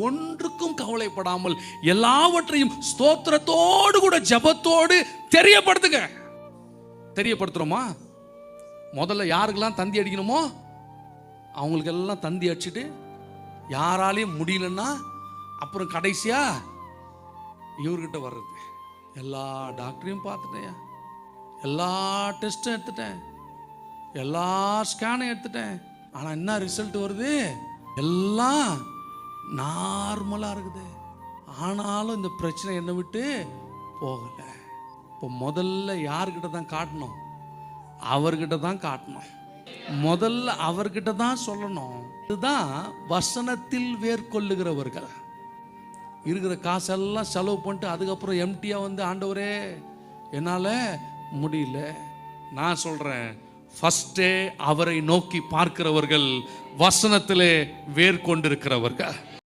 ஒன்றுக்கும் கவலைப்படாமல் எல்லாவற்றையும் ஸ்தோத்திரத்தோடு கூட ஜபத்தோடு தெரியப்படுத்துங்க. தெரியப்படுத்துறோமா? முதல்ல யாருக்கெல்லாம் தந்தி அடிக்கணுமோ அவங்களுக்கு எல்லாம் தந்தி அடிச்சுட்டு, யாராலையும் முடியலன்னா அப்புறம் கடைசியா இவர்கிட்ட வர்றது. எல்லா டாக்டரையும் பார்த்துட்டேன், எல்லா டெஸ்ட்டும் எடுத்துட்டேன், எல்லா ஸ்கேனும் எடுத்துட்டேன், ஆனால் என்ன ரிசல்ட் வருது? எல்லாம் நார்மலாக இருக்குது. ஆனாலும் இந்த பிரச்சனை என்னை விட்டு போகலை. இப்போ முதல்ல யார்கிட்ட தான் காட்டணும்? அவர்கிட்ட தான் காட்டணும். முதல்ல அவர்கிட்ட தான் சொல்லணும். இதுதான் வசனத்தில் வேர்கொள்ளுகிறவர்கள். இருக்கிற காசெல்லாம் செலவு பண்ணிட்டு அதுக்கப்புறம் எம்டியாக வந்து, ஆண்டவரே என்னால் முடியல. நான் சொல்கிறேன், ஃபஸ்ட்டே அவரை நோக்கி பார்க்கிறவர்கள் வசனத்திலே வேர்கொண்டிருக்கிறவர்கள்.